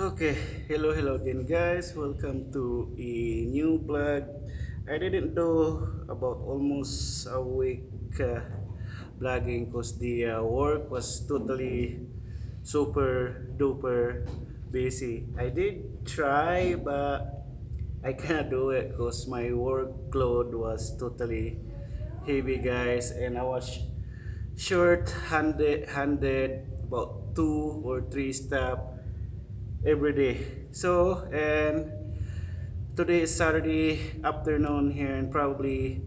Okay, hello again guys. Welcome to a new vlog. I didn't do about almost a week vlogging because the work was totally super duper busy. I did try but I cannot do it because my workload was totally heavy guys, and I was short handed about two or three staff every day. So, and today is Saturday afternoon here, and probably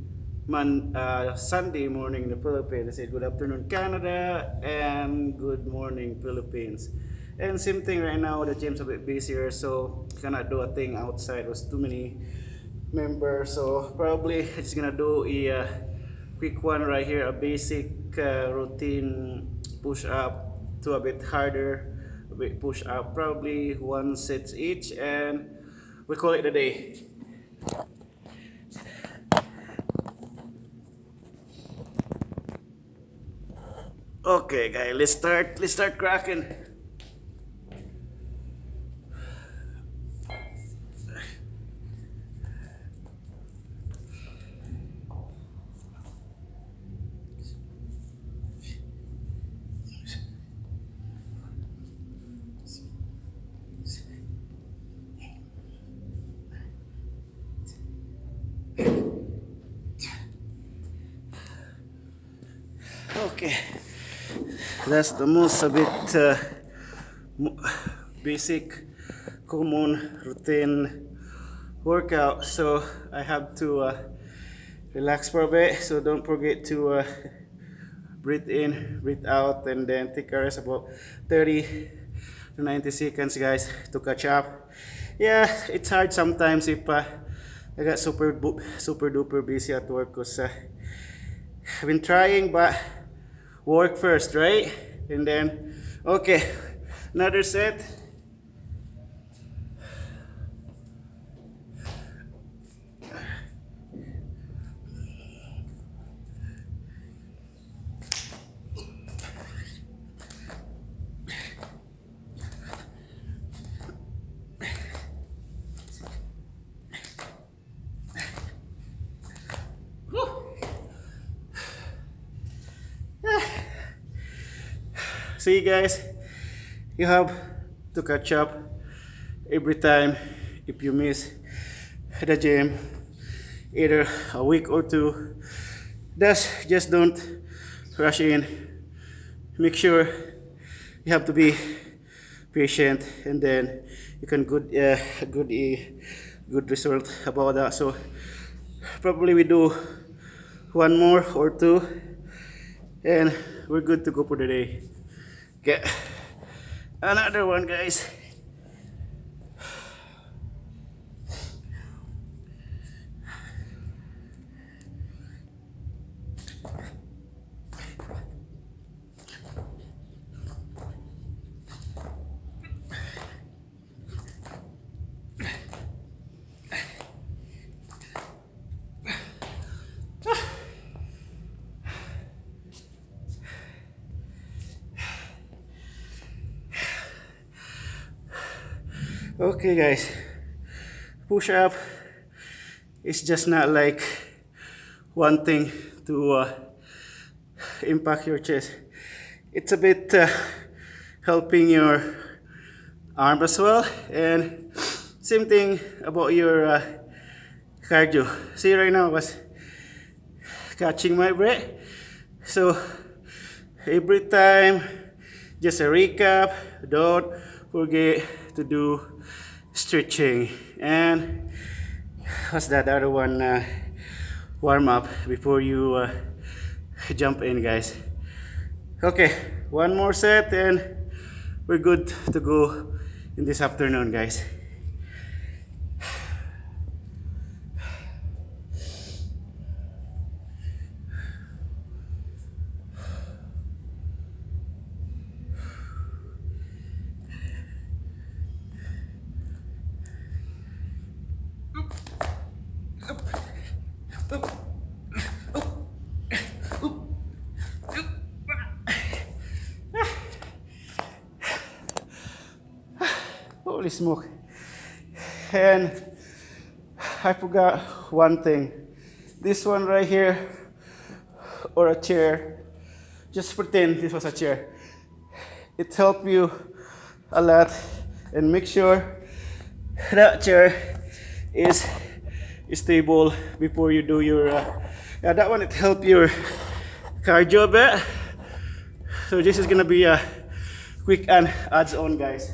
Sunday morning in the Philippines. I say good afternoon Canada and good morning Philippines. And same thing right now, the gym's a bit busier, so cannot do a thing outside. Was too many members, so probably just gonna do a quick one right here, a basic routine push up to a bit harder, a bit push up, probably one set each, and we call it a day. Okay, guys, let's start cracking. Okay, that's the most a bit mo- basic, common routine workout. So I have to relax for a bit. So don't forget to breathe in, breathe out, and then take a rest about 30 to 90 seconds, guys, to catch up. Yeah, it's hard sometimes if I got super duper busy at work because I've been trying, but work first, right? And then, okay, another set. See, guys, you have to catch up every time if you miss the gym, either a week or two. Just don't rush in. Make sure you have to be patient, and then you can good result about that. So probably we do one more or two, and we're good to go for the day. Get another one, guys. Okay, guys, push up is just not like one thing to impact your chest. It's a bit helping your arm as well, and same thing about your cardio. See, right now I was catching my breath, so every time, just a recap, don't forget to do stretching. And what's that other one? Warm up before you jump in, guys. Okay, one more set, and we're good to go in this afternoon, guys. Holy smoke. And I forgot one thing. This one right here, or a chair. Just pretend this was a chair. It helped you a lot, and make sure that chair is stable before you do your yeah, that one, it helped your cardio a bit. So this is gonna be a quick and adds on, guys.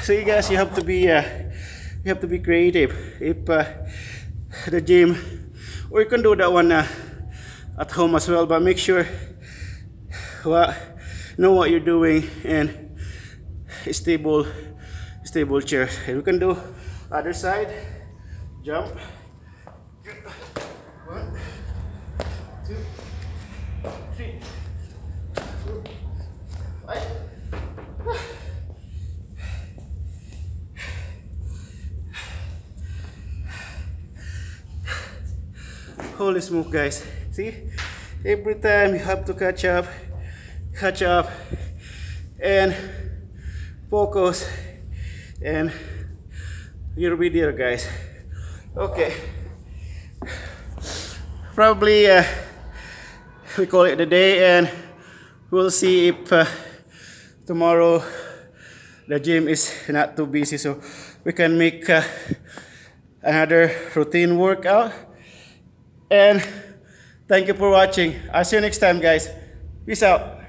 So you guys, you have to be creative. If the gym, or you can do that one at home as well, but make sure know what you're doing and stable chair. And we can do other side. Jump. 1, 2, 3, 4, 5. Holy smoke, guys. See? Every time you have to catch up, and focus, and you'll be there, guys. Okay. Probably we call it a day, and we'll see if tomorrow the gym is not too busy, so we can make another routine workout. And thank you for watching. I'll see you next time, guys. Peace out.